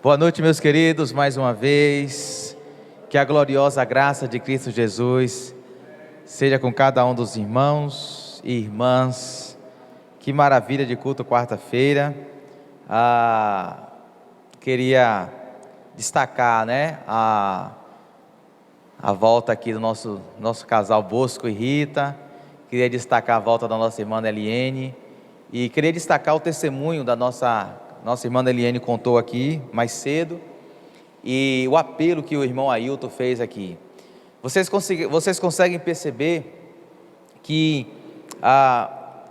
Boa noite, meus queridos, mais uma vez. Que a gloriosa graça de Cristo Jesus seja com cada um dos irmãos e irmãs. Que maravilha de culto quarta-feira. Queria destacar, a volta aqui do nosso casal Bosco e Rita. Queria destacar a volta da nossa irmã Eliene. E queria destacar o testemunho da nossa irmã Eliene contou aqui mais cedo, e o apelo que o irmão Ailton fez aqui. Vocês conseguem perceber que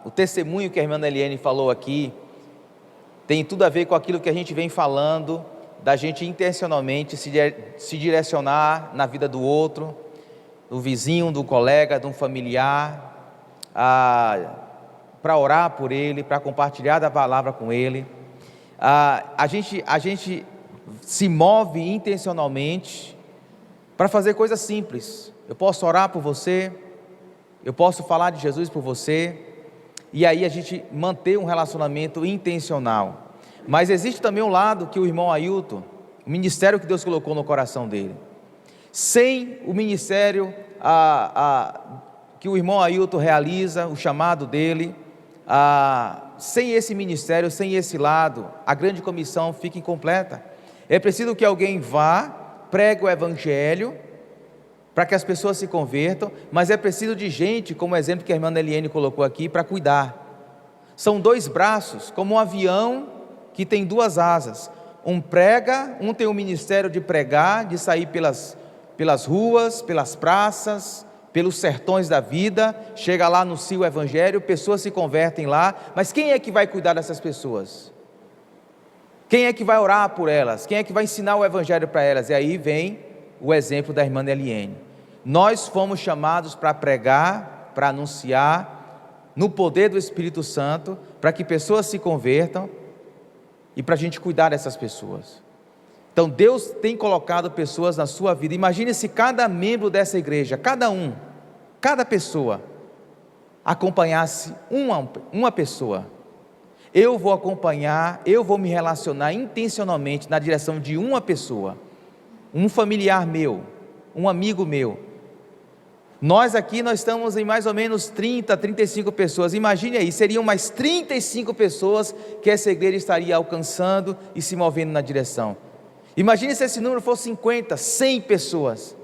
o testemunho que a irmã Eliene falou aqui tem tudo a ver com aquilo que a gente vem falando, da gente intencionalmente se direcionar na vida do outro, do vizinho, do colega, de um familiar, para orar por ele, para compartilhar da palavra com ele. A gente se move intencionalmente para fazer coisas simples. Eu posso orar por você, eu posso falar de Jesus por você, e aí a gente manter um relacionamento intencional. Mas existe também um lado que o irmão Ailton, o ministério que Deus colocou no coração dele. Sem o ministério que o irmão Ailton realiza, o chamado dele, sem esse ministério, sem esse lado, a grande comissão fica incompleta. É preciso que alguém vá, pregue o evangelho, para que as pessoas se convertam, mas é preciso de gente, como o exemplo que a irmã Eliene colocou aqui, para cuidar. São dois braços, como um avião que tem duas asas. Um prega, um tem o ministério de pregar, de sair pelas ruas, pelas praças, pelos sertões da vida, chega lá, anuncia o evangelho, pessoas se convertem lá, mas quem é que vai cuidar dessas pessoas? Quem é que vai orar por elas? Quem é que vai ensinar o evangelho para elas? E aí vem o exemplo da irmã Eliene. Nós fomos chamados para pregar, para anunciar, no poder do Espírito Santo, para que pessoas se convertam e para a gente cuidar dessas pessoas. Então Deus tem colocado pessoas na sua vida. Imagine se cada membro dessa igreja, cada pessoa acompanhasse uma pessoa. Eu vou acompanhar, eu vou me relacionar intencionalmente na direção de uma pessoa, um familiar meu, um amigo meu. Nós estamos em mais ou menos 30, 35 pessoas. Imagine aí, seriam mais 35 pessoas que essa igreja estaria alcançando e se movendo na direção. Imagine se esse número fosse 50, 100 pessoas.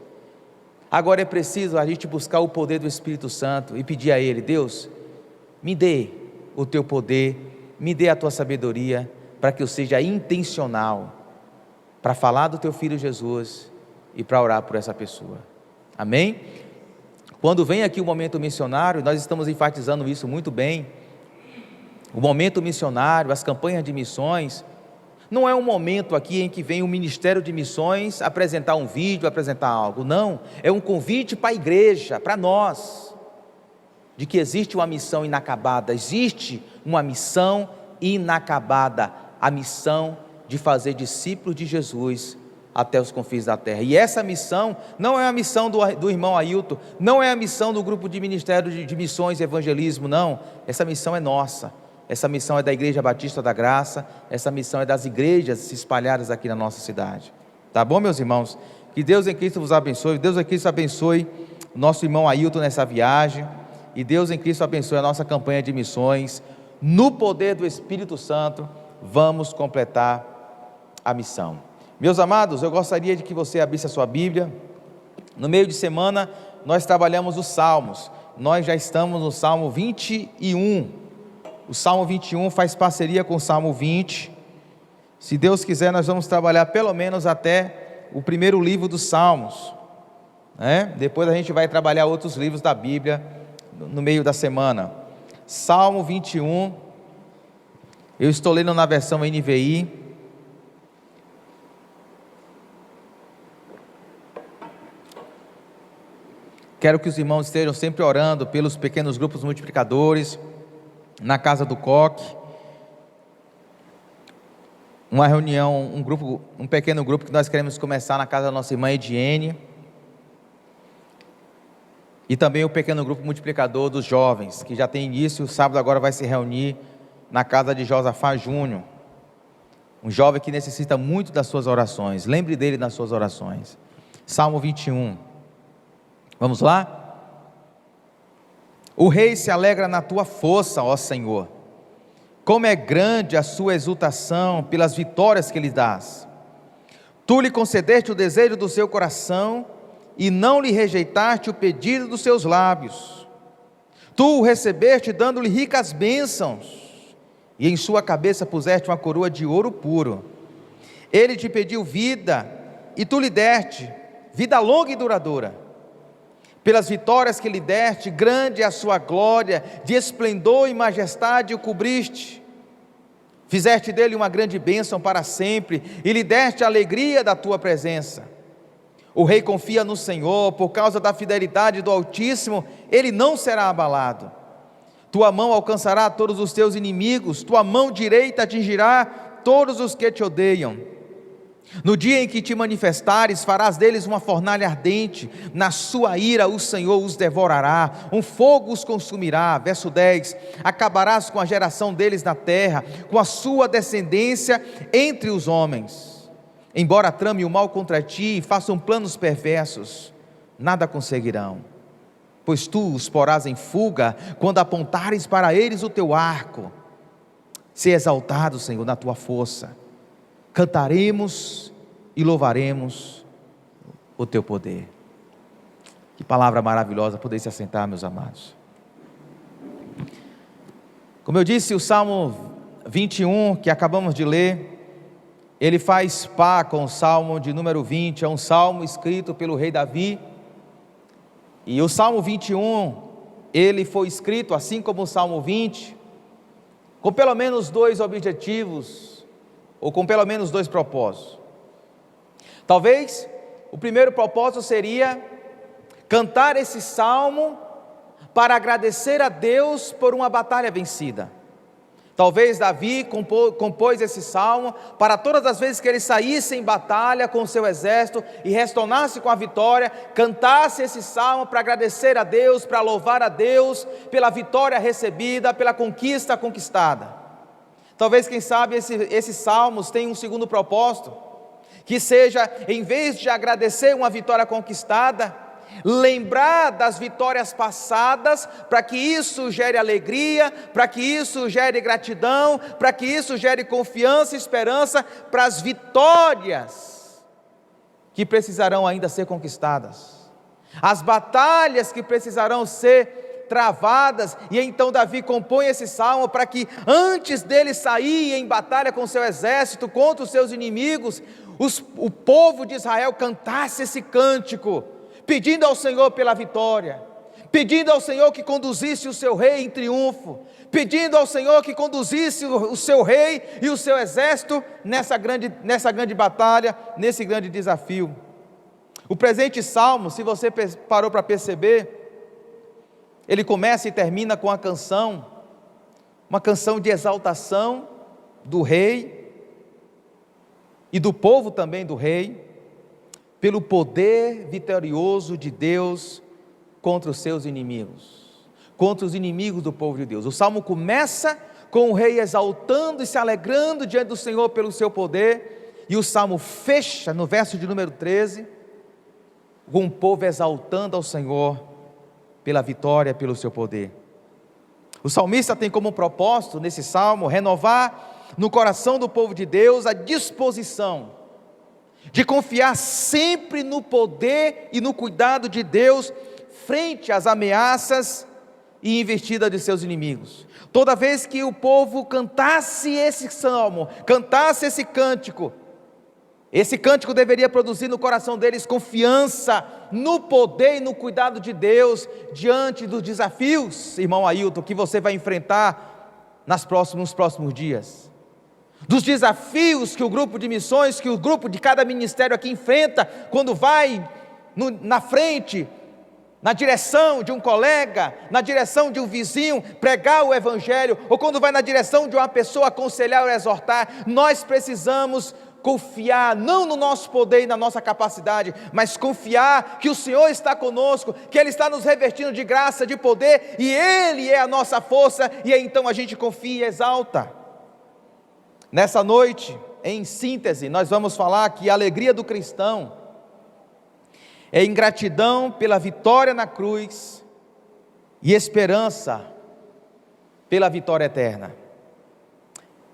Agora é preciso a gente buscar o poder do Espírito Santo e pedir a Ele: Deus, me dê o Teu poder, me dê a Tua sabedoria, para que eu seja intencional, para falar do Teu Filho Jesus e para orar por essa pessoa. Amém? Quando vem aqui o momento missionário, nós estamos enfatizando isso muito bem. O momento missionário, as campanhas de missões, não é um momento aqui em que vem o Ministério de Missões apresentar um vídeo, apresentar algo. Não, é um convite para a igreja, para nós, de que existe uma missão inacabada. Existe uma missão inacabada, a missão de fazer discípulos de Jesus até os confins da terra. E essa missão não é a missão do irmão Ailton, não é a missão do grupo de Ministério de Missões e Evangelismo, não. Essa missão é nossa. Essa missão é da Igreja Batista da Graça, essa missão é das igrejas espalhadas aqui na nossa cidade. Tá bom, meus irmãos? Que Deus em Cristo vos abençoe, Deus em Cristo abençoe o nosso irmão Ailton nessa viagem, e Deus em Cristo abençoe a nossa campanha de missões. No poder do Espírito Santo, vamos completar a missão. Meus amados, eu gostaria de que você abrisse a sua Bíblia. No meio de semana, nós trabalhamos os Salmos, nós já estamos no Salmo 21, o Salmo 21 faz parceria com o Salmo 20, se Deus quiser nós vamos trabalhar pelo menos até o primeiro livro dos Salmos, Depois a gente vai trabalhar outros livros da Bíblia no meio da semana. Salmo 21, eu estou lendo na versão NVI, quero que os irmãos estejam sempre orando pelos pequenos grupos multiplicadores, na casa do Coque, uma reunião, um pequeno grupo que nós queremos começar na casa da nossa irmã Ediene, e também o pequeno grupo multiplicador dos jovens, que já tem início, o sábado agora vai se reunir na casa de Josafá Júnior. Um jovem que necessita muito das suas orações. Lembre dele nas suas orações. Salmo 21. Vamos lá? O rei se alegra na tua força, ó Senhor. Como é grande a sua exultação pelas vitórias que lhe dás. Tu lhe concedeste o desejo do seu coração e não lhe rejeitaste o pedido dos seus lábios. Tu o recebeste dando-lhe ricas bênçãos e em sua cabeça puseste uma coroa de ouro puro. Ele te pediu vida e tu lhe deste vida longa e duradoura. Pelas vitórias que lhe deste, grande é a sua glória, de esplendor e majestade o cobriste. Fizeste dele uma grande bênção para sempre, e lhe deste a alegria da tua presença. O rei confia no Senhor, por causa da fidelidade do Altíssimo, ele não será abalado. Tua mão alcançará todos os teus inimigos, tua mão direita atingirá todos os que te odeiam. No dia em que te manifestares, farás deles uma fornalha ardente, na sua ira o Senhor os devorará, um fogo os consumirá. Verso 10, acabarás com a geração deles na terra, com a sua descendência entre os homens. Embora trame o mal contra ti e façam planos perversos, nada conseguirão, pois tu os porás em fuga, quando apontares para eles o teu arco. Se exaltado, Senhor, na tua força, cantaremos e louvaremos o teu poder. Que palavra maravilhosa, poder se assentar, meus amados. Como eu disse, o Salmo 21, que acabamos de ler, ele faz par com o Salmo de número 20, é um salmo escrito pelo rei Davi, e o Salmo 21, ele foi escrito, assim como o Salmo 20, com pelo menos dois objetivos, ou com pelo menos dois propósitos. Talvez o primeiro propósito seria cantar esse salmo para agradecer a Deus por uma batalha vencida. Talvez Davi compôs esse salmo para todas as vezes que ele saísse em batalha com o seu exército e retornasse com a vitória, cantasse esse salmo para agradecer a Deus, para louvar a Deus pela vitória recebida, pela conquista conquistada. Talvez, quem sabe, esses salmos tenham um segundo propósito, que seja, em vez de agradecer uma vitória conquistada, lembrar das vitórias passadas, para que isso gere alegria, para que isso gere gratidão, para que isso gere confiança e esperança para as vitórias que precisarão ainda ser conquistadas, as batalhas que precisarão ser travadas. E então Davi compõe esse salmo para que antes dele sair em batalha com seu exército contra os seus inimigos, o povo de Israel cantasse esse cântico, pedindo ao Senhor pela vitória, pedindo ao Senhor que conduzisse o seu rei em triunfo, pedindo ao Senhor que conduzisse o seu rei e o seu exército nessa grande batalha, nesse grande desafio. O presente salmo, se você parou para perceber, ele começa e termina com uma canção de exaltação do rei e do povo também do rei, pelo poder vitorioso de Deus contra os seus inimigos, contra os inimigos do povo de Deus. O salmo começa com o rei exaltando e se alegrando diante do Senhor pelo seu poder, e o salmo fecha no verso de número 13, com o povo exaltando ao Senhor pela vitória, pelo seu poder. O salmista tem como propósito nesse salmo renovar no coração do povo de Deus a disposição de confiar sempre no poder e no cuidado de Deus frente às ameaças e investidas de seus inimigos. Toda vez que o povo cantasse esse salmo, cantasse esse cântico deveria produzir no coração deles confiança no poder e no cuidado de Deus diante dos desafios, irmão Ailton, que você vai enfrentar nos próximos dias. Dos desafios que o grupo de missões, que o grupo de cada ministério aqui enfrenta, quando vai na frente, na direção de um colega, na direção de um vizinho, pregar o evangelho, ou quando vai na direção de uma pessoa aconselhar ou exortar. Nós precisamos confiar, não no nosso poder e na nossa capacidade, mas confiar que o Senhor está conosco, que Ele está nos revestindo de graça, de poder, e Ele é a nossa força, e aí então a gente confia e exalta. Nessa noite, em síntese, nós vamos falar que a alegria do cristão é ingratidão pela vitória na cruz e esperança pela vitória eterna.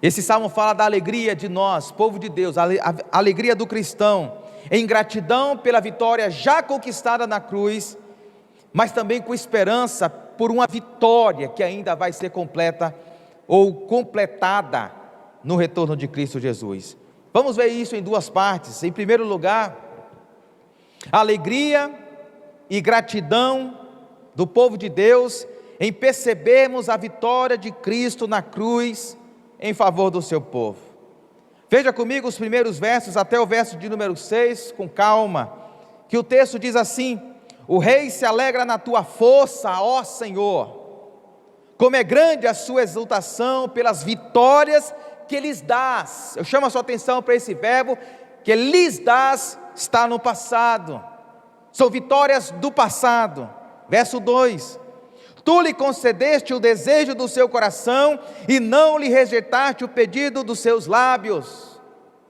Esse salmo fala da alegria de nós, povo de Deus, a alegria do cristão, em gratidão pela vitória já conquistada na cruz, mas também com esperança por uma vitória que ainda vai ser completa ou completada no retorno de Cristo Jesus. Vamos ver isso em duas partes. Em primeiro lugar, alegria e gratidão do povo de Deus em percebermos a vitória de Cristo na cruz em favor do seu povo. Veja comigo os primeiros versos até o verso de número 6, com calma, que o texto diz assim: o rei se alegra na tua força, ó Senhor, como é grande a sua exultação pelas vitórias que lhes dás. Eu chamo a sua atenção para esse verbo, que lhes dás, está no passado, são vitórias do passado. Verso 2: tu lhe concedeste o desejo do seu coração, e não lhe rejeitaste o pedido dos seus lábios.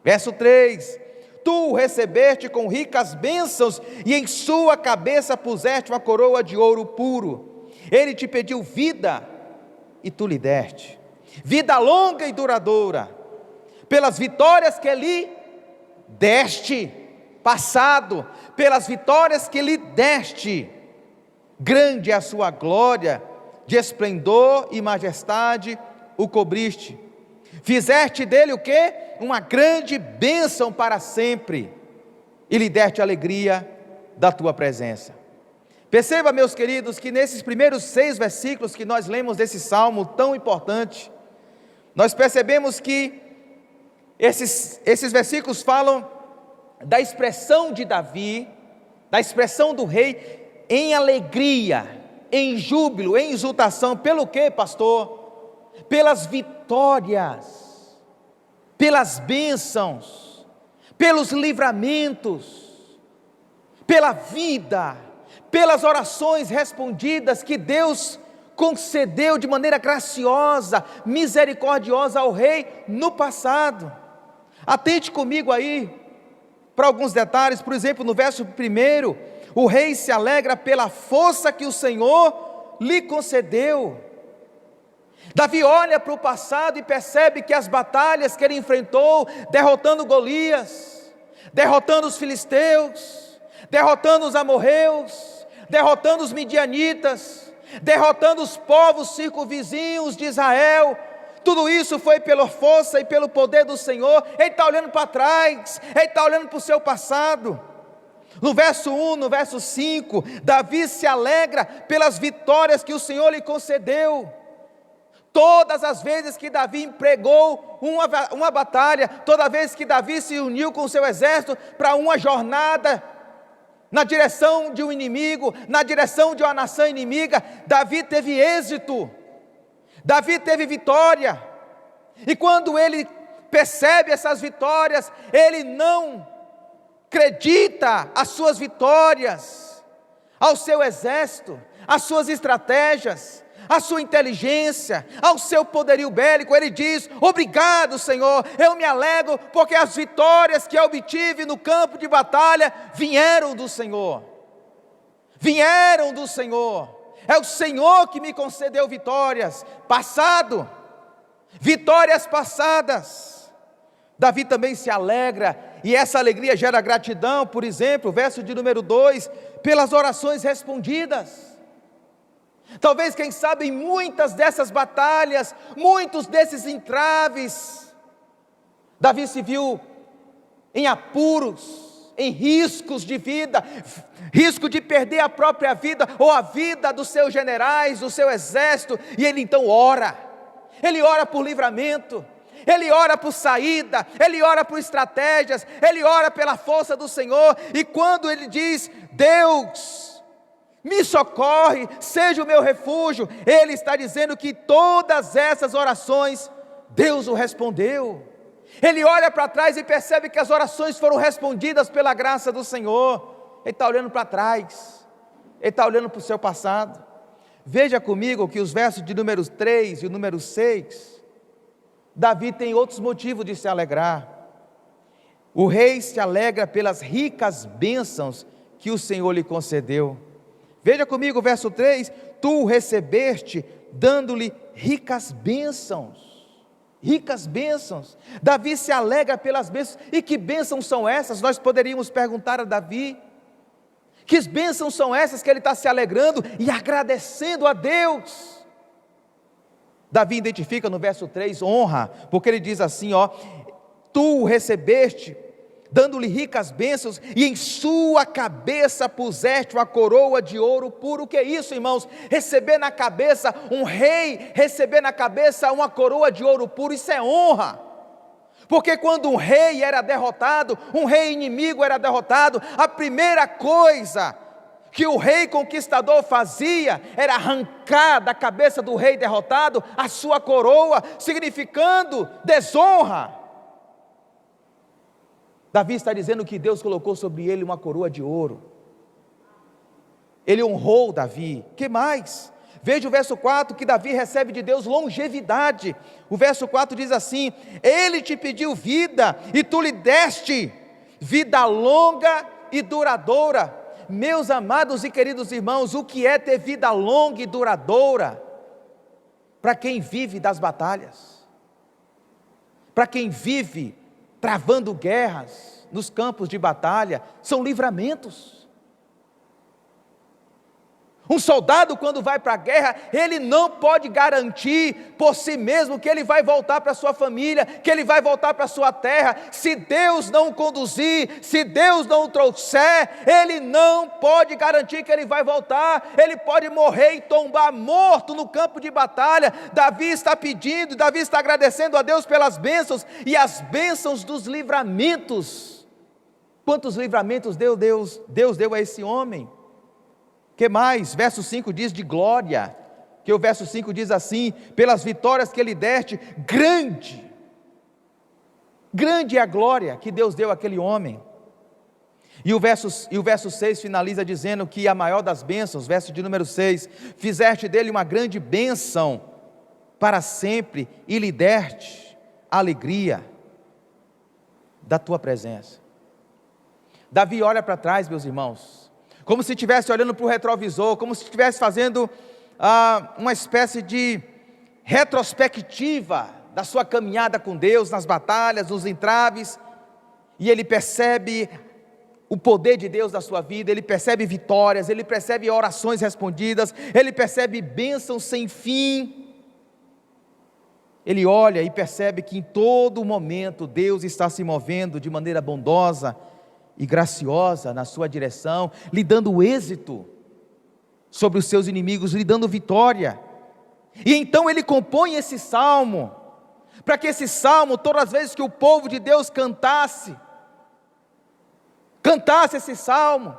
Verso 3: tu o recebeste com ricas bênçãos, e em sua cabeça puseste uma coroa de ouro puro. Ele te pediu vida, e tu lhe deste, vida longa e duradoura, pelas vitórias que lhe deste, passado, pelas vitórias que lhe deste. Grande é a sua glória, de esplendor e majestade o cobriste. Fizeste dele o quê? Uma grande bênção para sempre, e lhe deste alegria da tua presença. Perceba, meus queridos, que nesses primeiros 6 versículos que nós lemos desse salmo tão importante, nós percebemos que esses versículos falam da expressão de Davi, da expressão do rei, em alegria, em júbilo, em exultação. Pelo quê, pastor? Pelas vitórias, pelas bênçãos, pelos livramentos, pela vida, pelas orações respondidas que Deus concedeu de maneira graciosa, misericordiosa ao rei no passado. Atente comigo aí para alguns detalhes. Por exemplo, no verso 1, o rei se alegra pela força que o Senhor lhe concedeu. Davi olha para o passado e percebe que as batalhas que ele enfrentou, derrotando Golias, derrotando os filisteus, derrotando os amorreus, derrotando os midianitas, derrotando os povos circunvizinhos de Israel, tudo isso foi pela força e pelo poder do Senhor. Ele está olhando para trás, ele está olhando para o seu passado. No verso 1, no verso 5, Davi se alegra pelas vitórias que o Senhor lhe concedeu. Todas as vezes que Davi empregou uma batalha, toda vez que Davi se uniu com o seu exército para uma jornada na direção de um inimigo, na direção de uma nação inimiga, Davi teve êxito, Davi teve vitória. E quando ele percebe essas vitórias, ele não acredita as suas vitórias ao seu exército, às suas estratégias, à sua inteligência, ao seu poderio bélico. Ele diz: obrigado, Senhor, eu me alegro porque as vitórias que eu obtive no campo de batalha vieram do Senhor, vieram do Senhor. É o Senhor que me concedeu vitórias, passado, vitórias passadas. Davi também se alegra, e essa alegria gera gratidão. Por exemplo, verso de número 2, pelas orações respondidas. Talvez, quem sabe, em muitas dessas batalhas, muitos desses entraves, Davi se viu em apuros, em riscos de vida, risco de perder a própria vida, ou a vida dos seus generais, do seu exército, e ele então ora, ele ora por livramento, ele ora por saída, ele ora por estratégias, ele ora pela força do Senhor. E quando ele diz: Deus, me socorre, seja o meu refúgio, ele está dizendo que todas essas orações, Deus o respondeu. Ele olha para trás e percebe que as orações foram respondidas pela graça do Senhor. Ele está olhando para trás, ele está olhando para o seu passado. Veja comigo que os versos de número 3 e o número 6, Davi tem outros motivos de se alegrar. O rei se alegra pelas ricas bênçãos que o Senhor lhe concedeu. Veja comigo o verso 3: tu o recebeste, dando-lhe ricas bênçãos. Ricas bênçãos. Davi se alegra pelas bênçãos. E que bênçãos são essas? Nós poderíamos perguntar a Davi. Que bênçãos são essas que ele está se alegrando e agradecendo a Deus? Davi identifica no verso 3 honra, porque ele diz assim, tu o recebeste, dando-lhe ricas bênçãos, e em sua cabeça puseste uma coroa de ouro puro. O que é isso, irmãos? Receber na cabeça um rei, receber na cabeça uma coroa de ouro puro, isso é honra. Porque quando um rei era derrotado, um rei inimigo era derrotado, a primeira coisa que o rei conquistador fazia era arrancar da cabeça do rei derrotado a sua coroa, significando desonra. Davi está dizendo que Deus colocou sobre ele uma coroa de ouro. Ele honrou Davi. Que mais? Veja o verso 4, que Davi recebe de Deus longevidade. O verso 4 diz assim: ele te pediu vida, e tu lhe deste vida longa e duradoura. Meus amados e queridos irmãos, o que é ter vida longa e duradoura? Para quem vive das batalhas, para quem vive travando guerras nos campos de batalha, são livramentos. Um soldado, quando vai para a guerra, ele não pode garantir por si mesmo que ele vai voltar para a sua família, que ele vai voltar para a sua terra. Se Deus não o conduzir, se Deus não o trouxer, ele não pode garantir que ele vai voltar. Ele pode morrer e tombar morto no campo de batalha. Davi está pedindo, Davi está agradecendo a Deus pelas bênçãos, e as bênçãos dos livramentos. Quantos livramentos Deus deu a esse homem? Que mais? Verso 5 diz de glória, que o verso 5 diz assim: pelas vitórias que ele deste, grande é a glória que Deus deu àquele homem. E o verso 6 finaliza dizendo que a maior das bênçãos, verso de número 6, fizeste dele uma grande bênção para sempre, e lhe deste a alegria da tua presença. Davi olha para trás, meus irmãos, como se estivesse olhando para o retrovisor, como se estivesse fazendo uma espécie de retrospectiva da sua caminhada com Deus, nas batalhas, nos entraves, e ele percebe o poder de Deus na sua vida, ele percebe vitórias, ele percebe orações respondidas, ele percebe bênçãos sem fim. Ele olha e percebe que em todo momento Deus está se movendo de maneira bondosa e graciosa na sua direção, lhe dando êxito sobre os seus inimigos, lhe dando vitória. E então ele compõe esse salmo, para que esse salmo, todas as vezes que o povo de Deus cantasse esse salmo,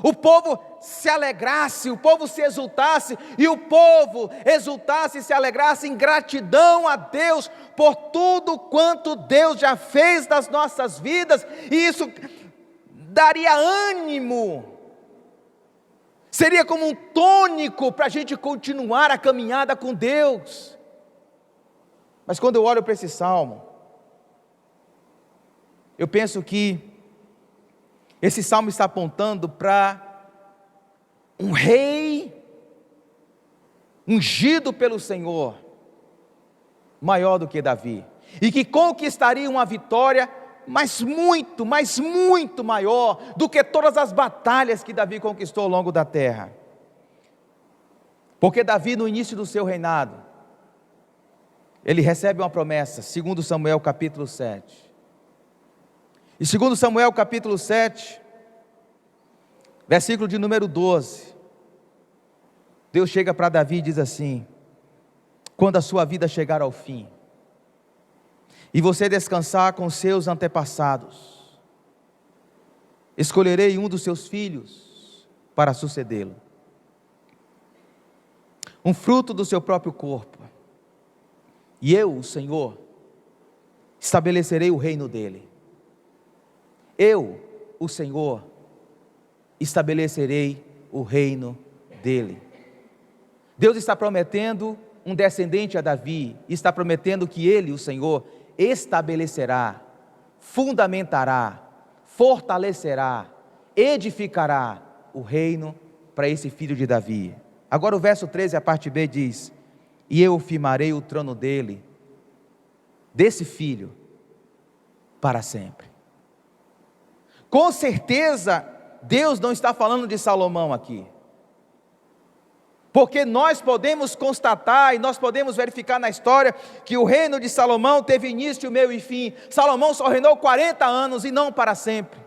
o povo se alegrasse, o povo se exultasse, e o povo exultasse e se alegrasse em gratidão a Deus, por tudo quanto Deus já fez nas nossas vidas, e isso daria ânimo, seria como um tônico para a gente continuar a caminhada com Deus. Mas quando eu olho para esse salmo, eu penso que esse salmo está apontando para um rei ungido pelo Senhor, maior do que Davi, e que conquistaria uma vitória mas muito maior do que todas as batalhas que Davi conquistou ao longo da terra. Porque Davi, no início do seu reinado, ele recebe uma promessa, segundo Samuel capítulo 7. E segundo Samuel capítulo 7, versículo de número 12, Deus chega para Davi e diz assim: quando a sua vida chegar ao fim, e você descansar com seus antepassados, escolherei um dos seus filhos para sucedê-lo, um fruto do seu próprio corpo, e eu, o Senhor, estabelecerei o reino dele. Eu, o Senhor, estabelecerei o reino dele. Deus está prometendo um descendente a Davi, está prometendo que ele, o Senhor, estabelecerá, fundamentará fortalecerá, edificará o reino para esse filho de Davi. Agora o verso 13, a parte B diz: e eu firmarei o trono dele, desse filho, para sempre. Com certeza, Deus não está falando de Salomão aqui, porque nós podemos constatar e nós podemos verificar na história que o reino de Salomão teve início, meio e fim. Salomão só reinou 40 anos e não para sempre.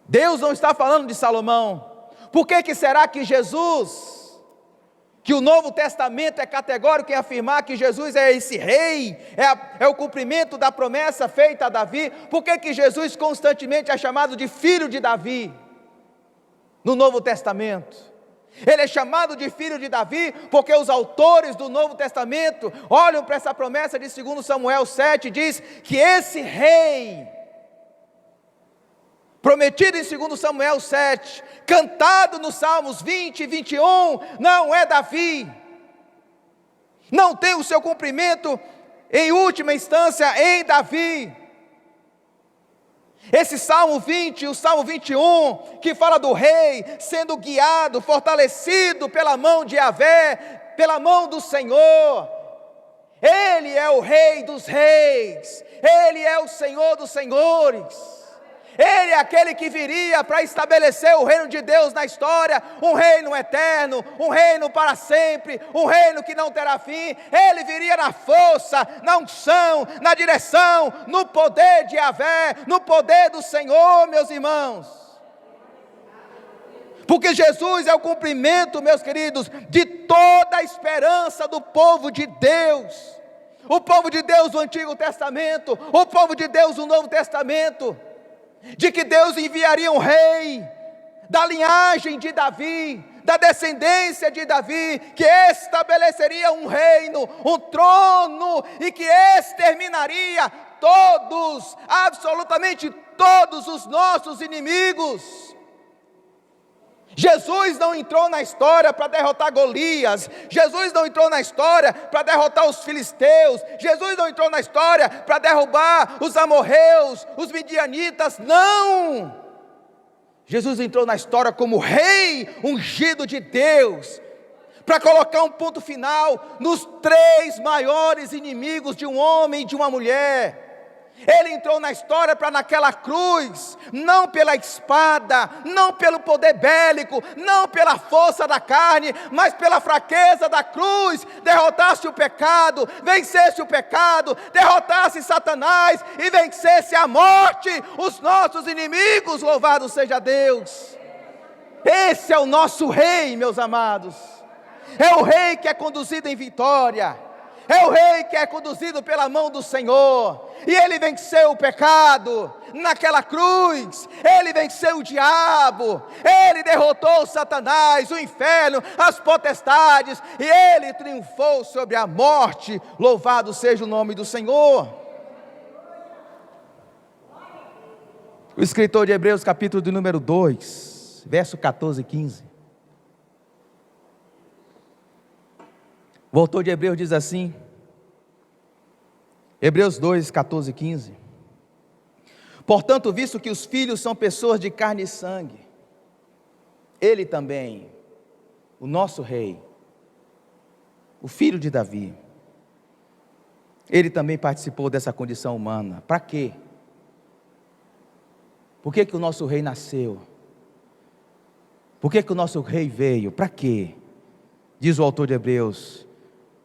Deus não está falando de Salomão. Por que será que Jesus, que o Novo Testamento é categórico em afirmar que Jesus é esse rei, é o cumprimento da promessa feita a Davi? Por que Jesus constantemente é chamado de filho de Davi no Novo Testamento? Ele é chamado de filho de Davi porque os autores do Novo Testamento olham para essa promessa de 2 Samuel 7 e diz que esse rei prometido em 2 Samuel 7, cantado nos Salmos 20 e 21, não é Davi, não tem o seu cumprimento em última instância em Davi. Esse Salmo 20 e o Salmo 21, que fala do rei sendo guiado, fortalecido pela mão de Yahvé, pela mão do Senhor. Ele é o Rei dos reis, Ele é o Senhor dos senhores. Ele é aquele que viria para estabelecer o reino de Deus na história, um reino eterno, um reino para sempre, um reino que não terá fim. Ele viria na força, na unção, na direção, no poder de Yahvé, no poder do Senhor, meus irmãos. Porque Jesus é o cumprimento, meus queridos, de toda a esperança do povo de Deus. O povo de Deus do Antigo Testamento, o povo de Deus do Novo Testamento, de que Deus enviaria um rei da linhagem de Davi, da descendência de Davi, que estabeleceria um reino, um trono, e que exterminaria todos, absolutamente todos os nossos inimigos. Jesus não entrou na história para derrotar Golias, Jesus não entrou na história para derrotar os filisteus, Jesus não entrou na história para derrubar os amorreus, os midianitas, não! Jesus entrou na história como rei ungido de Deus, para colocar um ponto final nos 3 maiores inimigos de um homem e de uma mulher. Ele entrou na história para naquela cruz, não pela espada, não pelo poder bélico, não pela força da carne, mas pela fraqueza da cruz, derrotasse o pecado, vencesse o pecado, derrotasse Satanás e vencesse a morte, os nossos inimigos, louvado seja Deus. Esse é o nosso rei, meus amados, é o rei que é conduzido em vitória, é o rei que é conduzido pela mão do Senhor, e ele venceu o pecado naquela cruz, ele venceu o diabo, ele derrotou Satanás, o inferno, as potestades, e ele triunfou sobre a morte, louvado seja o nome do Senhor. O escritor de Hebreus, capítulo de número 2, verso 14 e 15, o autor de Hebreus diz assim, Hebreus 2, 14 e 15: portanto, visto que os filhos são pessoas de carne e sangue, ele também, o nosso rei, o filho de Davi, ele também participou dessa condição humana. Para quê? Por que o nosso rei nasceu? Por que o nosso rei veio? Para quê? Diz o autor de Hebreus,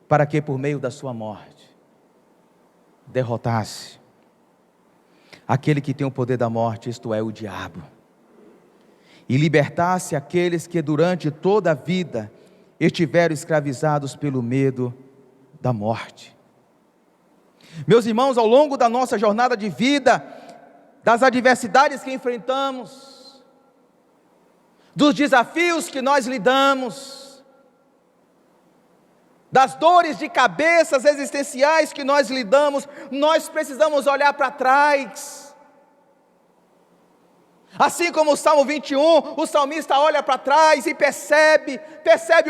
para que por meio da sua morte derrotasse aquele que tem o poder da morte, isto é, o diabo, e libertasse aqueles que durante toda a vida estiveram escravizados pelo medo da morte. Meus irmãos, ao longo da nossa jornada de vida, das adversidades que enfrentamos, dos desafios que nós lidamos, das dores de cabeças existenciais que nós lidamos, nós precisamos olhar para trás. Assim como o Salmo 21, o salmista olha para trás e percebe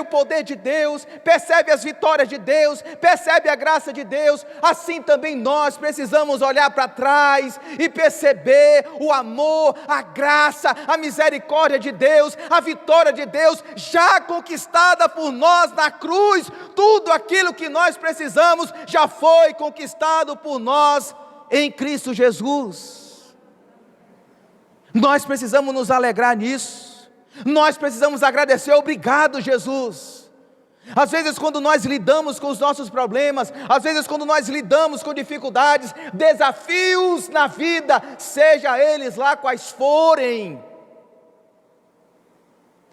o poder de Deus, percebe as vitórias de Deus, percebe a graça de Deus. Assim também nós precisamos olhar para trás e perceber o amor, a graça, a misericórdia de Deus, a vitória de Deus já conquistada por nós na cruz. Tudo aquilo que nós precisamos já foi conquistado por nós em Cristo Jesus. Nós precisamos nos alegrar nisso, nós precisamos agradecer, obrigado Jesus. Às vezes quando nós lidamos com os nossos problemas, às vezes quando nós lidamos com dificuldades, desafios na vida, seja eles lá quais forem,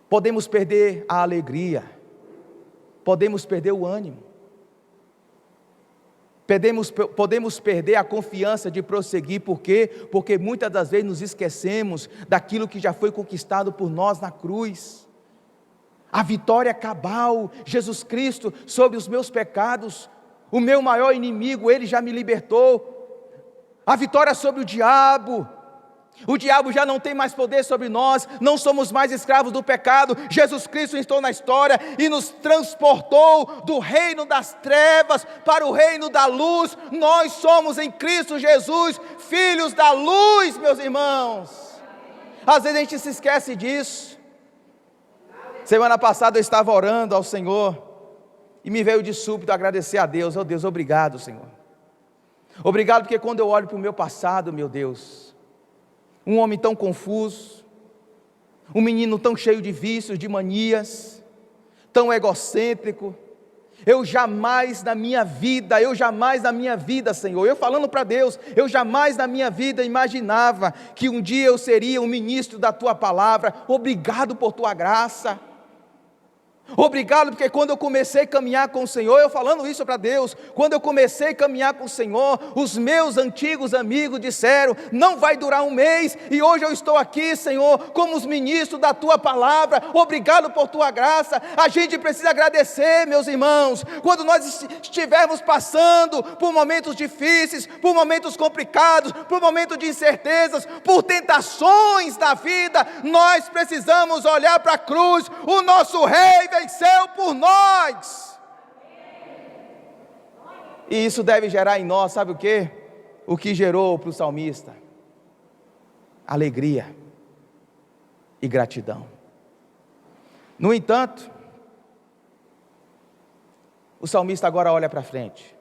podemos perder a alegria, podemos perder o ânimo, podemos perder a confiança de prosseguir. Por quê? Porque muitas das vezes nos esquecemos daquilo que já foi conquistado por nós na cruz. A vitória cabal, Jesus Cristo, sobre os meus pecados, o meu maior inimigo, Ele já me libertou. A vitória sobre o diabo já não tem mais poder sobre nós, não somos mais escravos do pecado. Jesus Cristo entrou na história e nos transportou do reino das trevas para o reino da luz. Nós somos em Cristo Jesus, filhos da luz, meus irmãos. Às vezes a gente se esquece disso. Semana passada eu estava orando ao Senhor e me veio de súbito agradecer a Deus. Oh Deus, obrigado Senhor, obrigado porque quando eu olho para o meu passado, meu Deus, um homem tão confuso, um menino tão cheio de vícios, de manias, tão egocêntrico, eu jamais na minha vida, Senhor, eu falando para Deus, eu jamais na minha vida imaginava que um dia eu seria um ministro da Tua palavra. Obrigado por Tua graça. Obrigado porque quando eu comecei a caminhar com o Senhor, eu falando isso para Deus, quando eu comecei a caminhar com o Senhor, os meus antigos amigos disseram, não vai durar um mês, e hoje eu estou aqui, Senhor, como os ministros da Tua palavra. Obrigado por Tua graça. A gente precisa agradecer, meus irmãos, quando nós estivermos passando por momentos difíceis, por momentos complicados, por momentos de incertezas, por tentações da vida, nós precisamos olhar para a cruz. O nosso Rei venceu por nós. E isso deve gerar em nós, sabe o quê? O que gerou para o salmista? Alegria e gratidão. No entanto, o salmista agora olha para frente.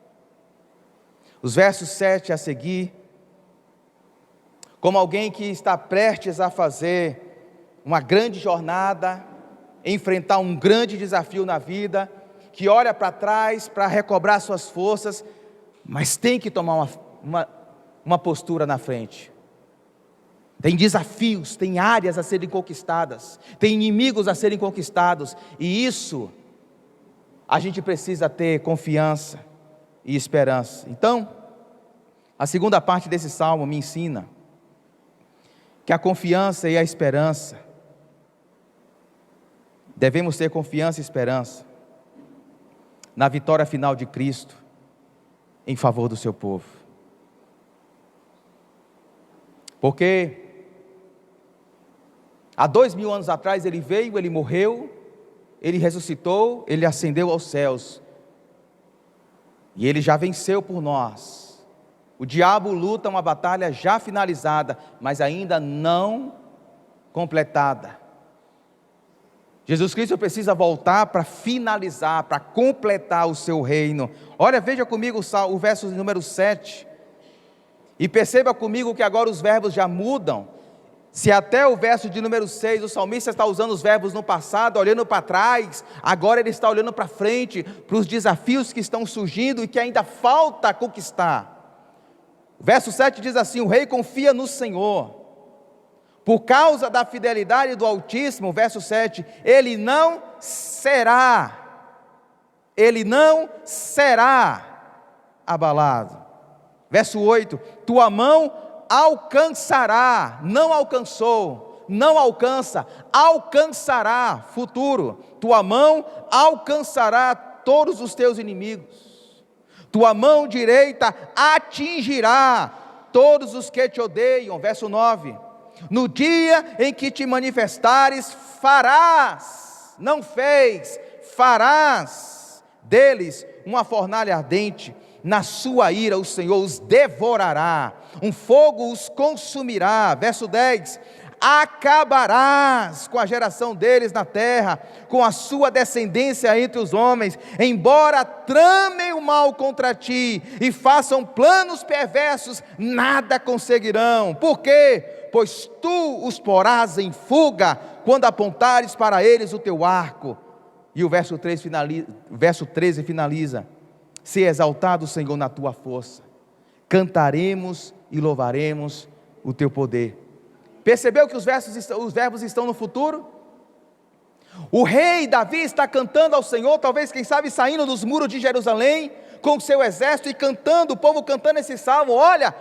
Os versos 7 a seguir, como alguém que está prestes a fazer uma grande jornada, enfrentar um grande desafio na vida, que olha para trás para recobrar suas forças, mas tem que tomar uma postura na frente. Tem desafios, tem áreas a serem conquistadas, tem inimigos a serem conquistados, e isso a gente precisa ter confiança e esperança. Então, a segunda parte desse salmo me ensina que a confiança e a esperança, devemos ter confiança e esperança na vitória final de Cristo em favor do seu povo. Porque há 2000 anos atrás Ele veio, Ele morreu, Ele ressuscitou, Ele ascendeu aos céus, e Ele já venceu por nós. O diabo luta uma batalha já finalizada, mas ainda não completada. Jesus Cristo precisa voltar para finalizar, para completar o seu reino. Olha, veja comigo o verso número 7, e perceba comigo que agora os verbos já mudam. Se até o verso de número 6, o salmista está usando os verbos no passado, olhando para trás, agora ele está olhando para frente, para os desafios que estão surgindo e que ainda falta conquistar. O verso 7 diz assim: o rei confia no Senhor. Por causa da fidelidade do Altíssimo, verso 7, ele não será abalado. Verso 8, tua mão alcançará, não alcançou, não alcança, alcançará, futuro, tua mão alcançará todos os teus inimigos, tua mão direita atingirá todos os que te odeiam. Verso 9, No dia em que te manifestares, farás, não fez, farás deles uma fornalha ardente. Na sua ira o Senhor os devorará, um fogo os consumirá. Verso 10: acabarás com a geração deles na terra, com a sua descendência entre os homens, embora tramem o mal contra ti e façam planos perversos, nada conseguirão. Por quê? Pois tu os porás em fuga, quando apontares para eles o teu arco. E o verso 13 finaliza: se exaltado o Senhor na tua força, cantaremos e louvaremos o teu poder. Percebeu que os verbos estão no futuro? O rei Davi está cantando ao Senhor, talvez, quem sabe, saindo dos muros de Jerusalém, com o seu exército, e cantando, o povo cantando esse salmo: olha,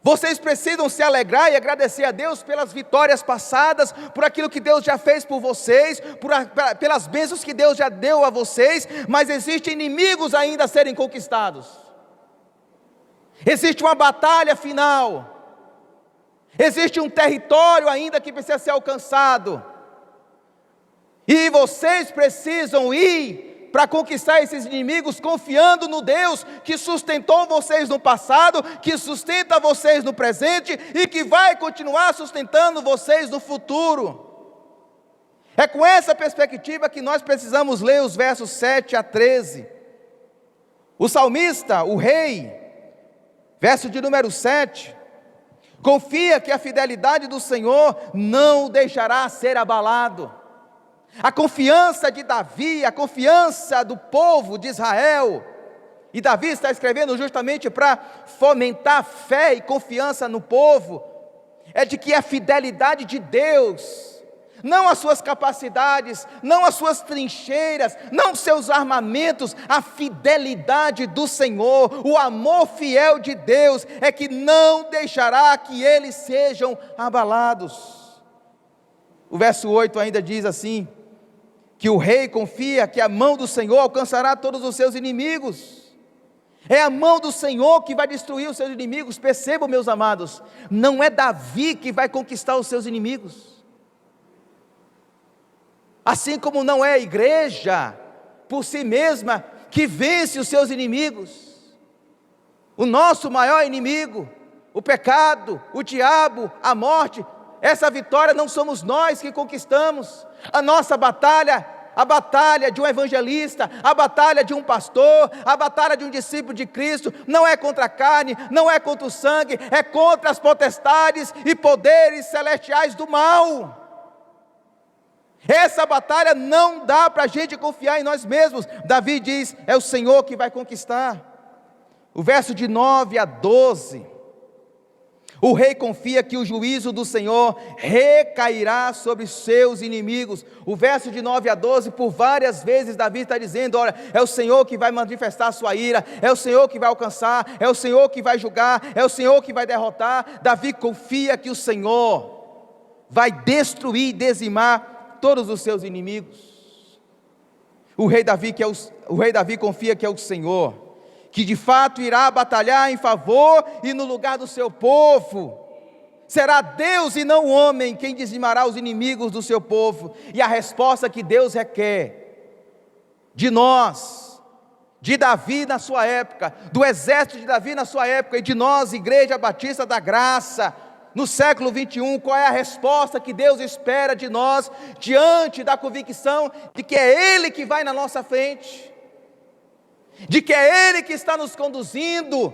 vocês precisam se alegrar e agradecer a Deus pelas vitórias passadas, por aquilo que Deus já fez por vocês, pelas bênçãos que Deus já deu a vocês, mas existem inimigos ainda a serem conquistados, existe uma batalha final, existe um território ainda que precisa ser alcançado, e vocês precisam ir para conquistar esses inimigos, confiando no Deus que sustentou vocês no passado, que sustenta vocês no presente e que vai continuar sustentando vocês no futuro. É com essa perspectiva que nós precisamos ler os versos 7 a 13. O salmista, o rei, verso de número 7, confia que a fidelidade do Senhor não o deixará ser abalado. A confiança de Davi, a confiança do povo de Israel, e Davi está escrevendo justamente para fomentar fé e confiança no povo, é de que a fidelidade de Deus, não as suas capacidades, não as suas trincheiras, não seus armamentos, a fidelidade do Senhor, o amor fiel de Deus, é que não deixará que eles sejam abalados. O verso 8 ainda diz assim, que o rei confia que a mão do Senhor alcançará todos os seus inimigos. É a mão do Senhor que vai destruir os seus inimigos. Percebam, meus amados, não é Davi que vai conquistar os seus inimigos, assim como não é a igreja por si mesma que vence os seus inimigos. O nosso maior inimigo, o pecado, o diabo, a morte, essa vitória não somos nós que conquistamos. A nossa batalha, a batalha de um evangelista, a batalha de um pastor, a batalha de um discípulo de Cristo, não é contra a carne, não é contra o sangue, é contra as potestades e poderes celestiais do mal. Essa batalha não dá para a gente confiar em nós mesmos. Davi diz, é o Senhor que vai conquistar. O verso de 9 a 12, o rei confia que o juízo do Senhor recairá sobre seus inimigos. O verso de 9 a 12, por várias vezes Davi está dizendo, olha, é o Senhor que vai manifestar a sua ira, é o Senhor que vai alcançar, é o Senhor que vai julgar, é o Senhor que vai derrotar. Davi confia que o Senhor vai destruir e dizimar todos os seus inimigos. O rei Davi confia que é o Senhor que de fato irá batalhar em favor e no lugar do seu povo. Será Deus e não o homem quem dizimará os inimigos do seu povo. E a resposta que Deus requer de nós, de Davi na sua época, do exército de Davi na sua época, e de nós, Igreja Batista da Graça, no século 21, qual é a resposta que Deus espera de nós, diante da convicção de que é Ele que vai na nossa frente, de que é Ele que está nos conduzindo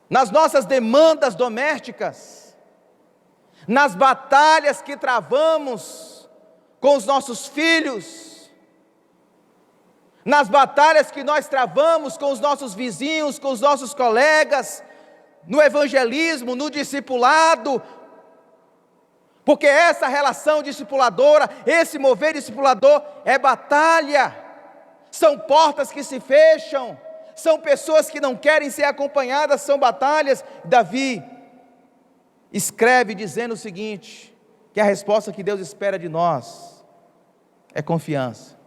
nas nossas demandas domésticas, nas batalhas que travamos com os nossos filhos, nas batalhas que nós travamos com os nossos vizinhos, com os nossos colegas, no evangelismo, no discipulado, porque essa relação discipuladora, esse mover discipulador é batalha. São portas que se fecham, são pessoas que não querem ser acompanhadas, são batalhas. Davi escreve dizendo o seguinte, que a resposta que Deus espera de nós é confiança.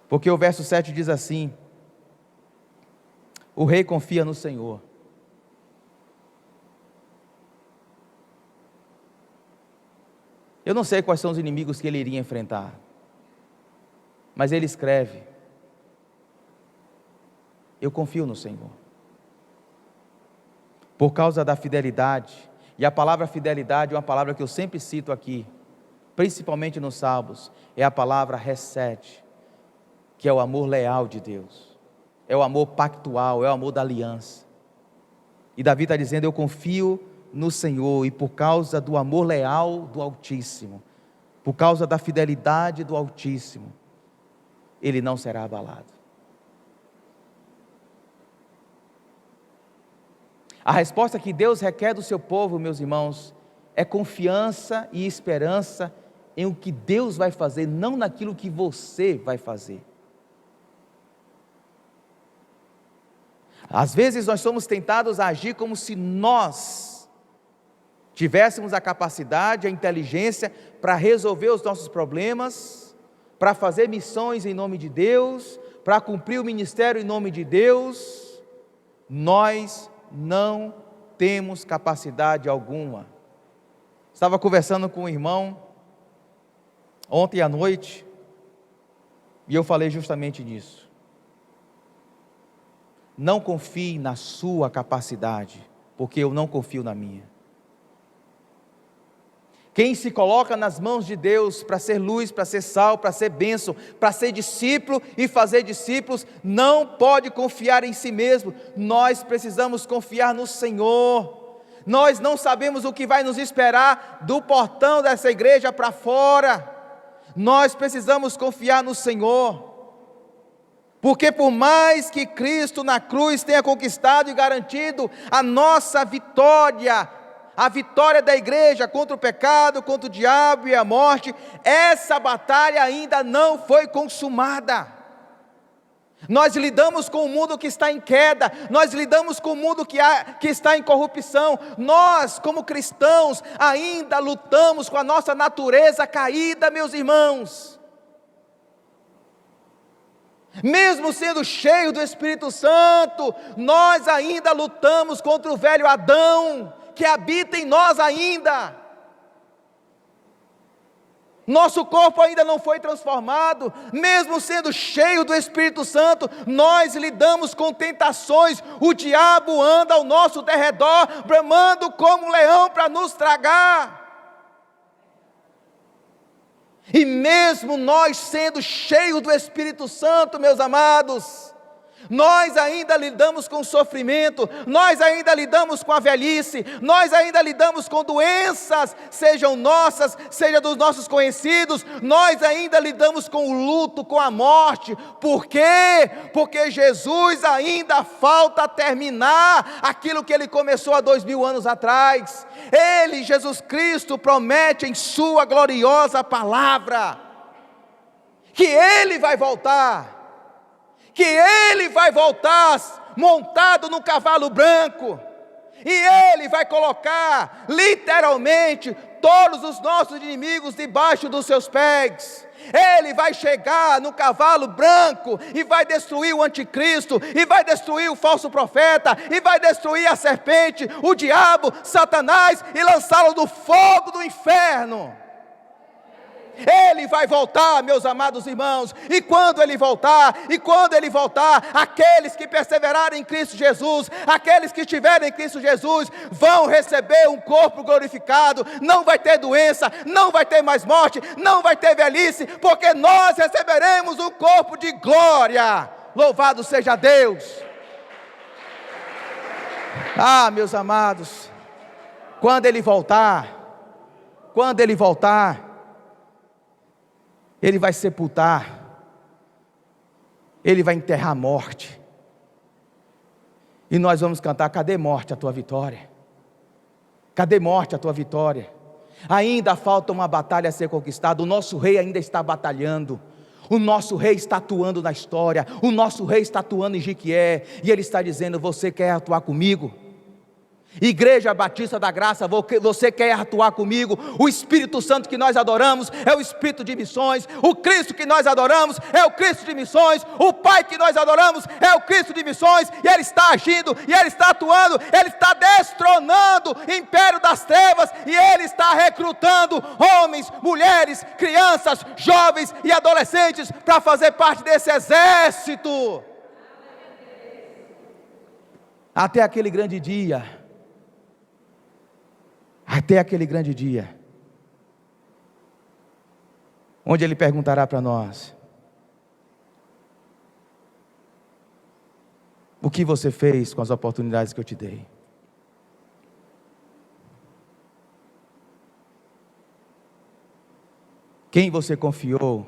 Porque o verso 7 diz assim, o rei confia no Senhor. Eu não sei quais são os inimigos que ele iria enfrentar, mas ele escreve: eu confio no Senhor. Por causa da fidelidade, e a palavra fidelidade é uma palavra que eu sempre cito aqui, principalmente nos Salmos, é a palavra hesed, que é o amor leal de Deus, é o amor pactual, é o amor da aliança. E Davi está dizendo: eu confio no Senhor, e por causa do amor leal do Altíssimo, por causa da fidelidade do Altíssimo, ele não será abalado. A resposta que Deus requer do seu povo, meus irmãos, é confiança e esperança em o que Deus vai fazer, não naquilo que você vai fazer. Às vezes nós somos tentados a agir como se nós tivéssemos a capacidade, a inteligência para resolver os nossos problemas, para fazer missões em nome de Deus, para cumprir o ministério em nome de Deus. Nós não temos capacidade alguma. Estava conversando com um irmão ontem à noite, e eu falei justamente nisso. Não confie na sua capacidade, porque eu não confio na minha. Quem se coloca nas mãos de Deus para ser luz, para ser sal, para ser bênção, para ser discípulo e fazer discípulos, não pode confiar em si mesmo. Nós precisamos confiar no Senhor. Nós não sabemos o que vai nos esperar do portão dessa igreja para fora. Nós precisamos confiar no Senhor. Porque por mais que Cristo na cruz tenha conquistado e garantido a nossa vitória, a vitória da igreja contra o pecado, contra o diabo e a morte, essa batalha ainda não foi consumada. Nós lidamos com o mundo que está em queda, nós lidamos com o mundo que está em corrupção. Nós, como cristãos, ainda lutamos com a nossa natureza caída, meus irmãos. Mesmo sendo cheio do Espírito Santo, nós ainda lutamos contra o velho Adão, que habita em nós ainda. Nosso corpo ainda não foi transformado, mesmo sendo cheio do Espírito Santo, nós lidamos com tentações. O diabo anda ao nosso derredor, bramando como um leão para nos tragar. E mesmo nós sendo cheios do Espírito Santo, meus amados, nós ainda lidamos com sofrimento, nós ainda lidamos com a velhice, nós ainda lidamos com doenças, sejam nossas, seja dos nossos conhecidos, nós ainda lidamos com o luto, com a morte. Por quê? Porque Jesus ainda falta terminar aquilo que Ele começou há 2000 anos atrás. Ele, Jesus Cristo, promete em sua gloriosa palavra, que Ele vai voltar, montado no cavalo branco, e Ele vai colocar, literalmente, todos os nossos inimigos debaixo dos seus pés. Ele vai chegar no cavalo branco, e vai destruir o anticristo, e vai destruir o falso profeta, e vai destruir a serpente, o diabo, Satanás, e lançá-lo no fogo do inferno. Ele vai voltar, meus amados irmãos, e quando Ele voltar, aqueles que perseverarem em Cristo Jesus, aqueles que estiverem em Cristo Jesus, vão receber um corpo glorificado. Não vai ter doença, não vai ter mais morte, não vai ter velhice, porque nós receberemos um corpo de glória. Louvado seja Deus. Meus amados, quando Ele voltar, Ele vai sepultar, Ele vai enterrar a morte, e nós vamos cantar: cadê morte a tua vitória? Cadê morte a tua vitória? Ainda falta uma batalha a ser conquistada, o nosso rei ainda está batalhando, o nosso rei está atuando na história, o nosso rei está atuando em Jequié, e ele está dizendo: você quer atuar comigo? Igreja Batista da Graça, você quer atuar comigo? O Espírito Santo que nós adoramos é o Espírito de missões. O Cristo que nós adoramos é o Cristo de missões. O Pai que nós adoramos é o Cristo de missões. E Ele está agindo, e Ele está atuando, Ele está destronando o império das trevas, e Ele está recrutando homens, mulheres, crianças, jovens e adolescentes para fazer parte desse exército. Até aquele grande dia. Até aquele grande dia, onde Ele perguntará para nós: o que você fez com as oportunidades que eu te dei? Quem você confiou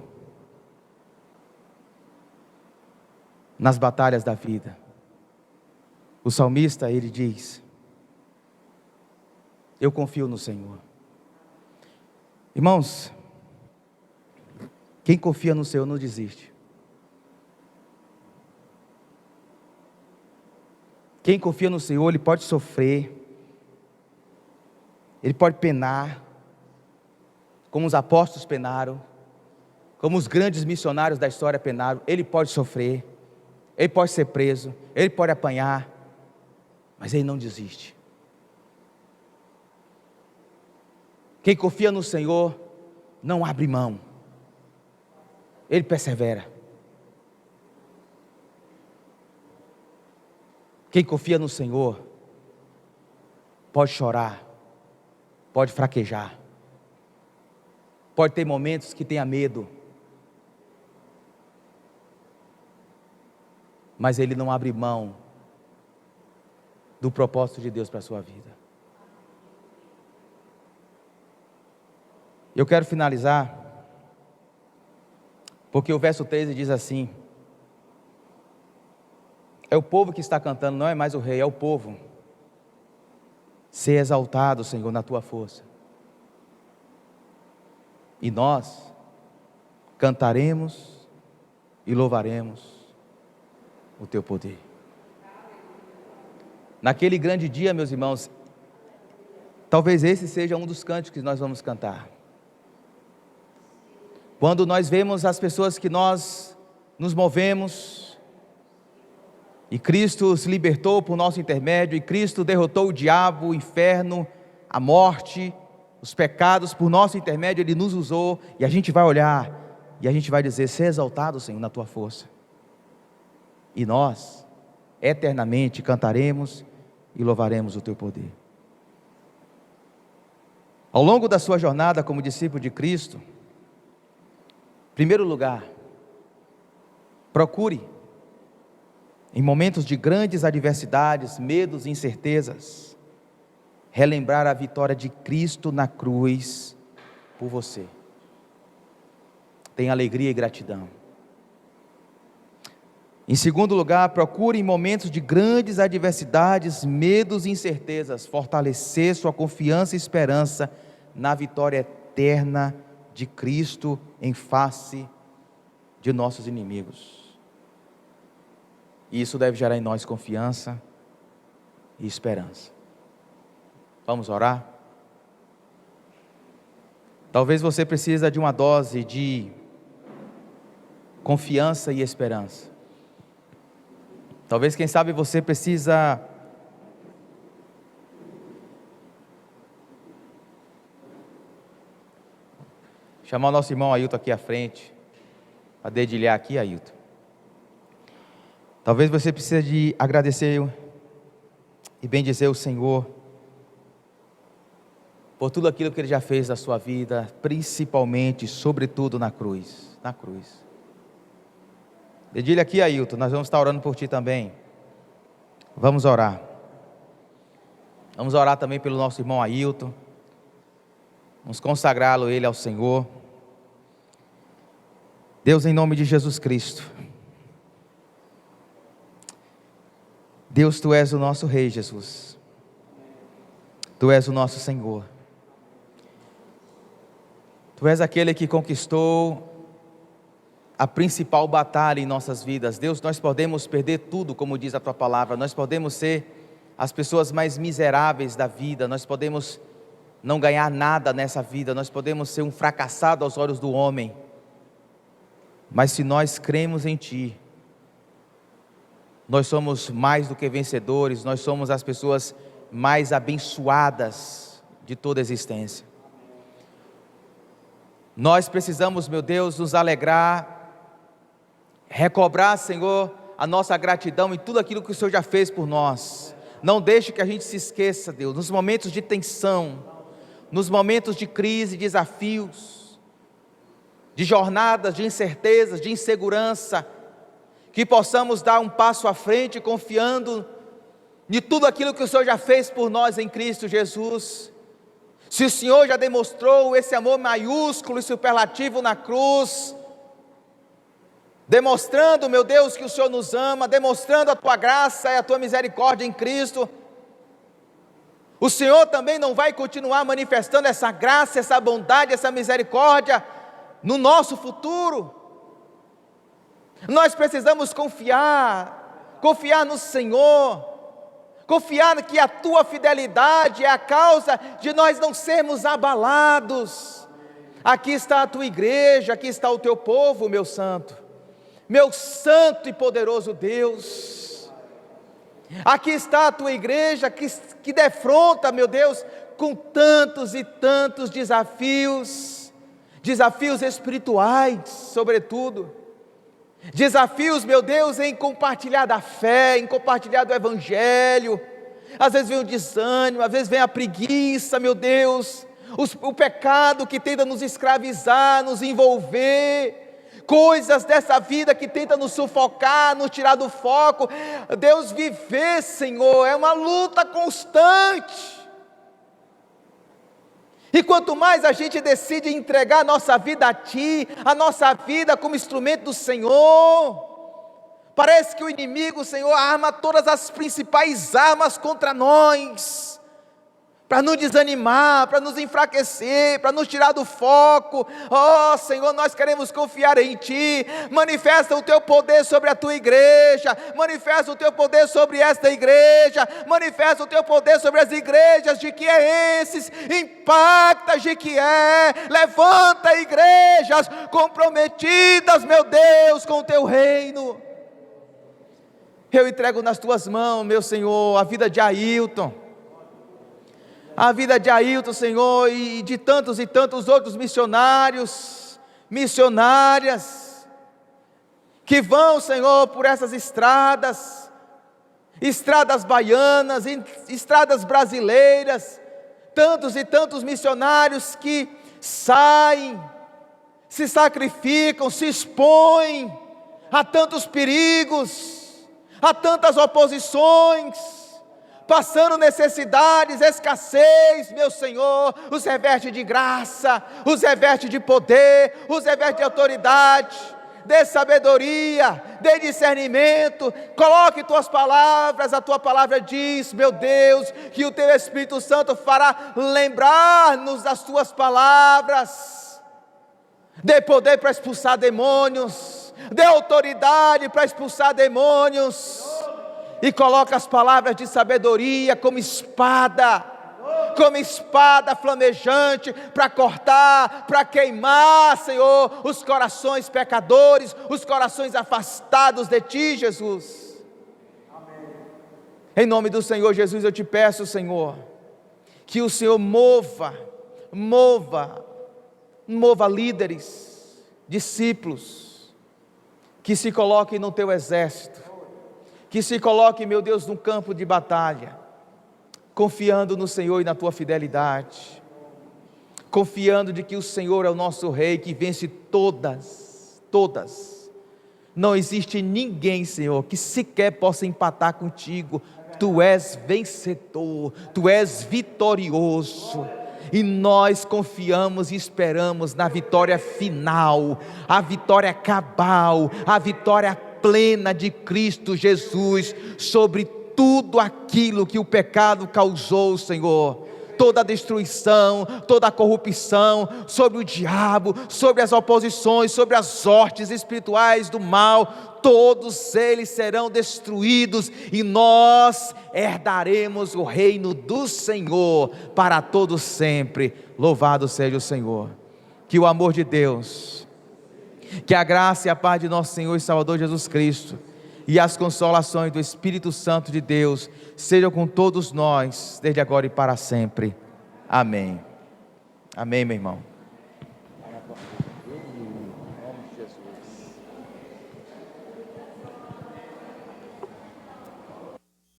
nas batalhas da vida? O salmista, ele diz: eu confio no Senhor. Irmãos, quem confia no Senhor não desiste. Quem confia no Senhor, ele pode sofrer, ele pode penar, como os apóstolos penaram, como os grandes missionários da história penaram. Ele pode sofrer, ele pode ser preso, ele pode apanhar, mas ele não desiste. Quem confia no Senhor não abre mão, ele persevera. Quem confia no Senhor pode chorar, pode fraquejar, pode ter momentos que tenha medo, mas ele não abre mão do propósito de Deus para a sua vida. Eu quero finalizar, porque o verso 13 diz assim: é o povo que está cantando, não é mais o rei, é o povo. Ser exaltado, Senhor, na tua força. E nós cantaremos e louvaremos o teu poder. Naquele grande dia, meus irmãos, talvez esse seja um dos cânticos que nós vamos cantar. Quando nós vemos as pessoas que nós nos movemos, e Cristo se libertou por nosso intermédio, e Cristo derrotou o diabo, o inferno, a morte, os pecados, por nosso intermédio Ele nos usou, e a gente vai olhar, e a gente vai dizer: seja exaltado, Senhor, na tua força. E nós, eternamente, cantaremos e louvaremos o teu poder. Ao longo da sua jornada como discípulo de Cristo, em primeiro lugar, procure, em momentos de grandes adversidades, medos e incertezas, relembrar a vitória de Cristo na cruz por você. Tenha alegria e gratidão. Em segundo lugar, procure em momentos de grandes adversidades, medos e incertezas, fortalecer sua confiança e esperança na vitória eterna de Cristo em face de nossos inimigos. E isso deve gerar em nós confiança e esperança. Vamos orar? Talvez você precise de uma dose de confiança e esperança. Talvez, quem sabe, você precisa chamar o nosso irmão Ailton aqui à frente, para dedilhar aqui, Ailton. Talvez você precise de agradecer e bendizer o Senhor por tudo aquilo que Ele já fez na sua vida, principalmente, sobretudo na cruz. Na cruz. Dedilha aqui, Ailton, nós vamos estar orando por ti também. Vamos orar. Vamos orar também pelo nosso irmão Ailton. Vamos consagrá-lo ele ao Senhor. Deus, em nome de Jesus Cristo. Deus, Tu és o nosso Rei, Jesus. Tu és o nosso Senhor. Tu és aquele que conquistou a principal batalha em nossas vidas. Deus, nós podemos perder tudo, como diz a Tua palavra. Nós podemos ser as pessoas mais miseráveis da vida, nós podemos não ganhar nada nessa vida, nós podemos ser um fracassado aos olhos do homem, mas se nós cremos em Ti, nós somos mais do que vencedores, nós somos as pessoas mais abençoadas de toda a existência. Nós precisamos, meu Deus, nos alegrar, recobrar, Senhor, a nossa gratidão em tudo aquilo que o Senhor já fez por nós. Não deixe que a gente se esqueça, Deus, nos momentos de tensão, nos momentos de crise, desafios, de jornadas, de incertezas, de insegurança, que possamos dar um passo à frente, confiando em tudo aquilo que o Senhor já fez por nós em Cristo Jesus. Se o Senhor já demonstrou esse amor maiúsculo e superlativo na cruz, demonstrando, meu Deus, que o Senhor nos ama, demonstrando a Tua graça e a Tua misericórdia em Cristo, o Senhor também não vai continuar manifestando essa graça, essa bondade, essa misericórdia no nosso futuro? Nós precisamos confiar no Senhor, confiar que a Tua fidelidade é a causa de nós não sermos abalados. Aqui está a Tua igreja, aqui está o Teu povo, meu santo e poderoso Deus. Aqui está a Tua igreja que defronta, meu Deus, com tantos e tantos desafios espirituais, sobretudo. Desafios, meu Deus, em compartilhar da fé, em compartilhar do Evangelho. Às vezes vem o desânimo, às vezes vem a preguiça, meu Deus, o pecado que tenta nos escravizar, nos envolver, coisas dessa vida que tenta nos sufocar, nos tirar do foco. Deus, viver, Senhor, é uma luta constante. E quanto mais a gente decide entregar a nossa vida a Ti, a nossa vida como instrumento do Senhor, parece que o inimigo, Senhor, arma todas as principais armas contra nós, para nos desanimar, para nos enfraquecer, para nos tirar do foco. Oh Senhor, nós queremos confiar em Ti. Manifesta o Teu poder sobre a Tua igreja, manifesta o Teu poder sobre esta igreja, manifesta o Teu poder sobre as igrejas de Quienses, impacta Jequié, levanta igrejas comprometidas, meu Deus, com o Teu reino. Eu entrego nas Tuas mãos, meu Senhor, a vida de Ailton, Senhor, e de tantos e tantos outros missionários, missionárias, que vão, Senhor, por essas estradas baianas, estradas brasileiras, tantos e tantos missionários que saem, se sacrificam, se expõem a tantos perigos, a tantas oposições, passando necessidades, escassez, meu Senhor, os reveste de graça, os reveste de poder, os reveste de autoridade, dê sabedoria, dê discernimento, coloque Tuas palavras. A Tua palavra diz, meu Deus, que o Teu Espírito Santo fará lembrar-nos das Tuas palavras. Dê poder para expulsar demônios, dê autoridade para expulsar demônios, e coloca as palavras de sabedoria como espada flamejante, para cortar, para queimar, Senhor, os corações pecadores, os corações afastados de Ti, Jesus. Amém. Em nome do Senhor Jesus, eu Te peço, Senhor, que o Senhor mova líderes, discípulos, que se coloquem no Teu exército, que se coloque, meu Deus, num campo de batalha, confiando no Senhor e na Tua fidelidade, confiando de que o Senhor é o nosso Rei, que vence todas. Não existe ninguém, Senhor, que sequer possa empatar contigo. Tu és vencedor, Tu és vitorioso, e nós confiamos e esperamos na vitória final, a vitória cabal, a vitória plena de Cristo Jesus sobre tudo aquilo que o pecado causou, Senhor. toda a destruição, toda a corrupção, sobre o diabo, sobre as oposições, sobre as hortes espirituais do mal, todos eles serão destruídos e nós herdaremos o reino do Senhor para todos sempre. Louvado seja o Senhor. Que o amor de Deus, que a graça e a paz de nosso Senhor e Salvador Jesus Cristo e as consolações do Espírito Santo de Deus sejam com todos nós, desde agora e para sempre. Amém. Amém, meu irmão.